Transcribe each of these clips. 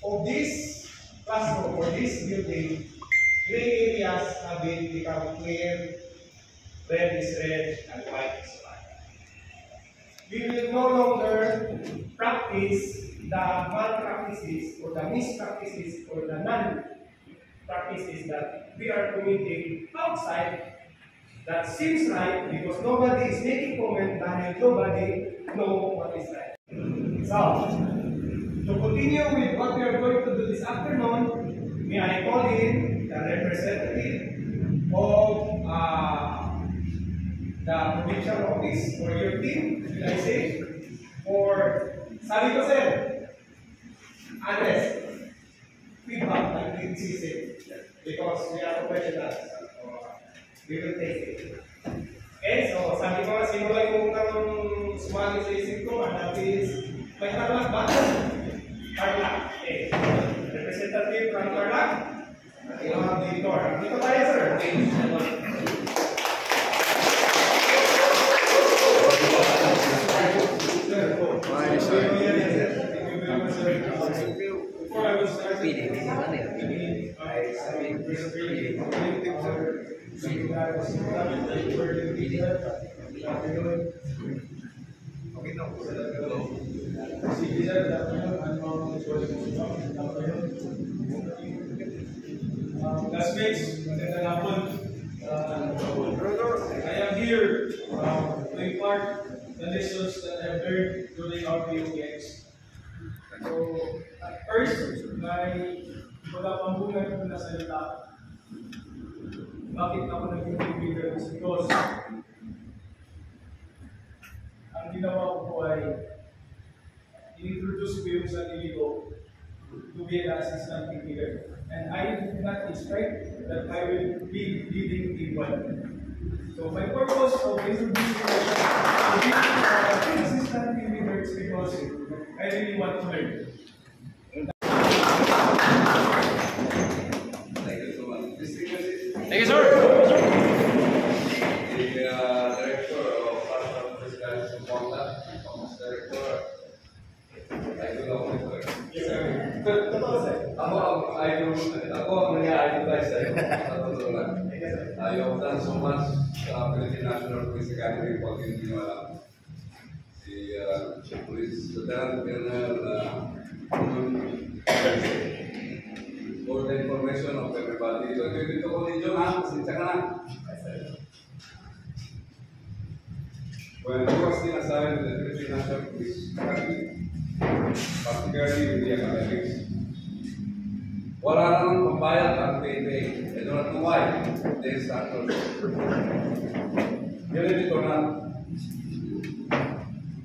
of this classroom or this building, gray areas have become clear. Red is red and white is white. We will no longer practice the malpractices or the mispractices or the non-practices that we are committing outside that seems right because nobody is making comment dahil nobody knows what is right. So, to continue with what we are going to do this afternoon, may I call in the representative of the provincial office for your team, should I say, for sabi ko sir, honest feedback like criticism because we are professionals. We will take it. Okay, so sabi ko, sino lang yung sumali sa isip ko, and that is, may Tarlac ba? Tarlac. Okay. Representative from Tarlac. You have the door. Dito tayo, sir. Before I was starting, classmates, magandang hapon. I am here to impart the lessons that I have learned during our POPX. So, at first, wala pang bunga na salita. Bakit ako naging bigger? Because ang ginawa ko po ay introduce ko yung sarili ko to be an assistant teacher. And I did not expect that I will be leading people. So my purpose of introducing myself to be an assistant teacher is because I really want to learn. Thank you, sir. The director of National Fiscal Suponta, Commerce Director, I do not want to. Yes, sir. Ako ang nangyari-advertise sa'yo. I've done so much sa Philippine National Police Academy pag hindi nyo alam. Si Police Lieutenant Colonel for the information of everybody. So, dito ko ninyo na, pasensya ka na. When I was still assigned to the Philippine National Police Academy, particularly in the academics, wala namang pambayad ang PTA. I do not know why. There's factors. Ganito na,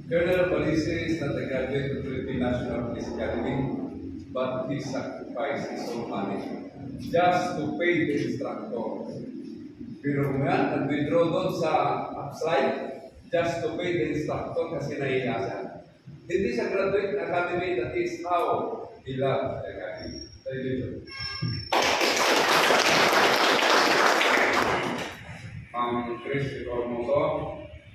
Colonel Balise is not a graduate of the Philippine National Police Academy, but he sacrificed his own money just to pay the instructor. Pero nga, nag-withdraw doon sa upslide just to pay the instructor kasi nahiya siya. Hindi siya graduate academy, that is how he loved the academy. Thank you. Chris Formoso,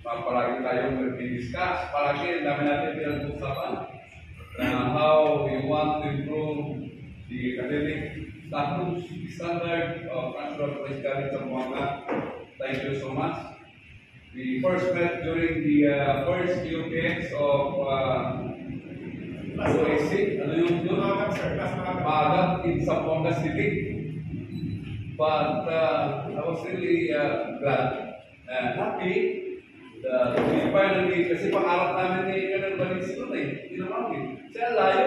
palagi tayong nag-discuss, palagi ang dami natin pinag-usapan na how we want to improve the academic status standard of National Police Academy Zamboanga. Thank you so much. We first met during the first UPX of OAC, ano yung Maagat in Zamboanga City. But I was really glad and happy that we finally, kasi pangarap namin ni Colonel Balise doon hindi naman siya layo.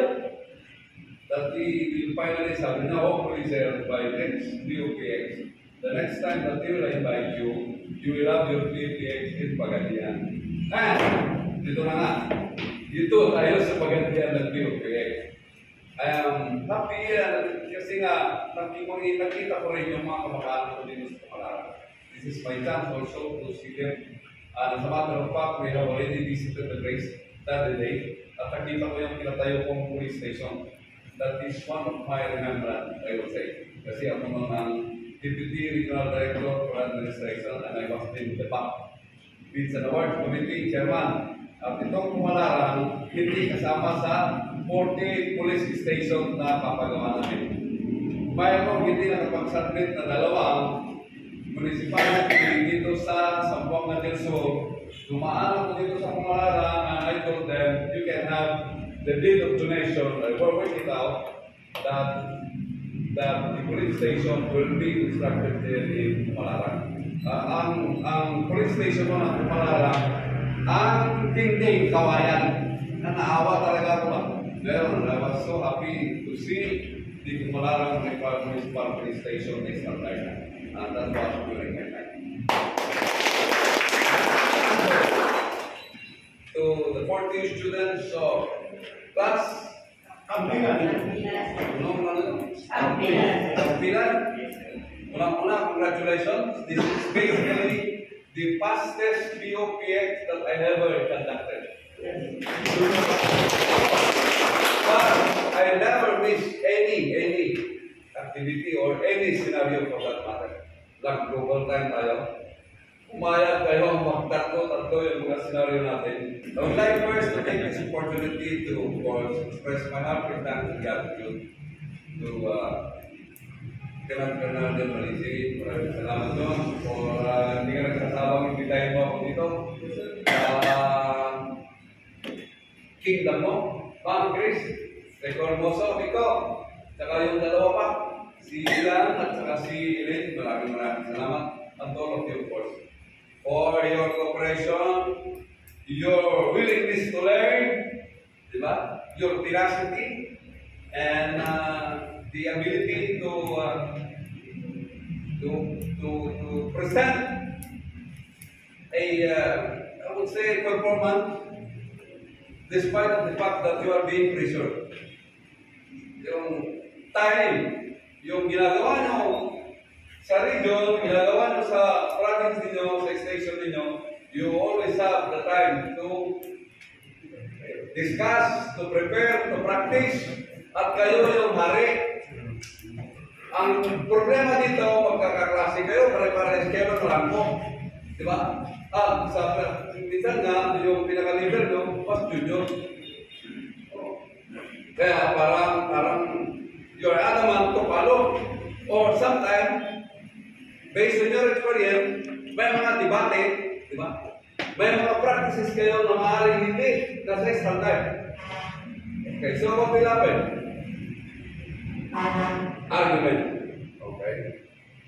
That we finally sabi na, hopefully sir, by next POPX, the next time that they will invite you, you will have your POPX in Pagadian. Dito na nga. Dito tayo sa Pagadian ng POPX. I am happy kasi nga nakita ko rin yung mga kamag-anak ko dito sa Pamalara. This is my chance also to see them. As a matter of fact, we have already visited the place that day at nakita ko yung pinatayo kong police station. That is one of my remembrance, I would say. Kasi ako ng Deputy Regional Director for Administration and I was in the back. With an award committee chairman, At itong Pumalarang, hindi kasama sa 40 police station na papagawa natin. Mayroong hindi nakapag-submit na dalawang municipality dito sa Zamboanga del Sur. Dumaan ako dito sa Pumalarang and I told them, you can have the deed of donation. I will work it out that the police station will be constructed there in Pumalarang. Ang police station mo ng Pumalarang, ang dingding kawayan na naawa talaga ako ba? Well, I was so happy to see the Pumalarang Municipal Police Station is not like that. And that's what during my time. To the 14 students of class, Unang-una, congratulations. This is basically the fastest POPX that I ever conducted. But I never miss any activity or any scenario for that matter. Like global time tayo. Umayag kayo ang magtatlo yung mga scenario natin. I would like first to take this opportunity to, of course, express my heartfelt thanks and gratitude to Colonel Fernando Malisi. Maraming salamat doon for hindi ka nagsasabang imbitahin mo ako dito. Kingdom mo, Ma'am Chris, Rico Hermoso, Rico, saka yung dalawa pa, si Ilan at saka si Elaine. Maraming salamat. And all of you, of course, for your cooperation, your willingness to learn, diba? Your tenacity, and the ability to present a, I would say, performance despite of the fact that you are being pressured. Yung time, yung ginagawa nyo sa region, ginagawa nyo sa province ninyo, sa station ninyo, you always have the time to discuss, to prepare, to practice, at kayo yung hari. Ang problema dito, magkakaklase kayo, pare-pares kayo ng rangko. Diba? Minsan nga, yung pinaka-leader nyo, mas junior. Kaya parang you're adamant to follow. Or sometimes, based on your experience, may mga debate, diba? May mga practices kayo na maaaring hindi nasa standard. Okay, so what will happen? Argument. Okay.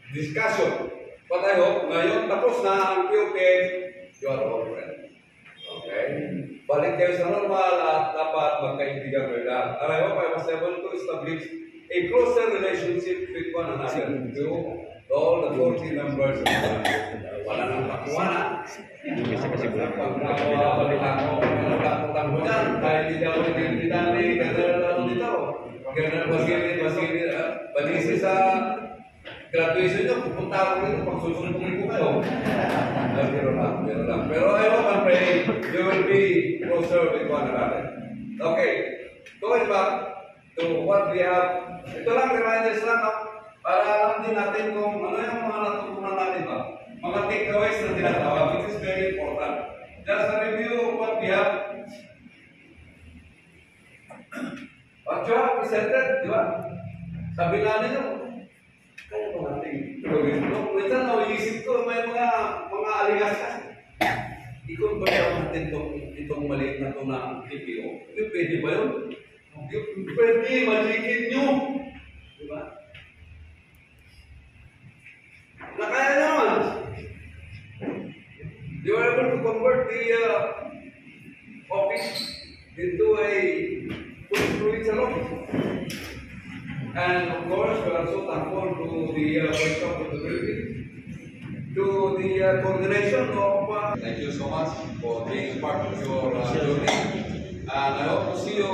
Discussion. But I hope, ngayon tapos na ang POPX, you are all friends. Okay? Balik kayo sa normal at dapat magkaibigan kayo lahat. And I hope I was able to establish a closer relationship with one another. To all the 40 members of the wala nang takuan na. Pag nakabalitan ko, nagtakutan ko dyan, dahil hindi ako nagkaibigan ni Colonel dito. Colonel Balisi sa graduation nyo, pupunta ako dito, pagsusumpungin ko kayo. Pero lang. Pero I hope and pray you will be closer with one another. Okay, going back to what we have. Ito lang, reminders lang, no? Para alam din natin kung ano yung mga natutunan natin ba. Mga takeaways na tinatawag, which is very important. Just a review of what we have. What you have presented, di ba? Sabi nga ninyo, kaya ba natin gawin ito? Minsan nauisip ko, may mga aligas ka. I-convert natin itong maliit na ito na TPO. Pwede ba yun? Pwede, malikin nyo. Di ba? Nakaya naman. They were able to convert the office into a police office. And of course, we are so thankful to the workshop of the building, to the coordination of. Thank you so much for being part of your journey. And I hope to see you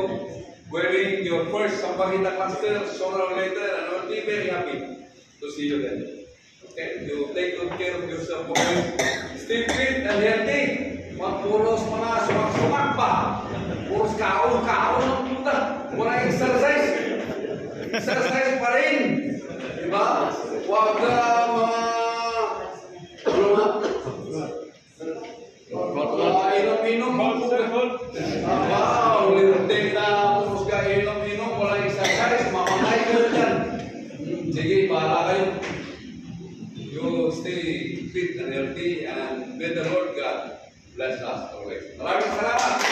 wearing your first Sampagita cluster sooner or later, and I will be very happy to see you then. Okay, you take good care of yourself, boys. Stay fit and healthy. Puros mga sumak-sumak pa. Puros kaon-kaon ang puta. Wala exercise. Exercise pa rin. Diba? Huwag mga inom-inom. you stay fit and healthy, and may the Lord God bless us always. Maraming salamat!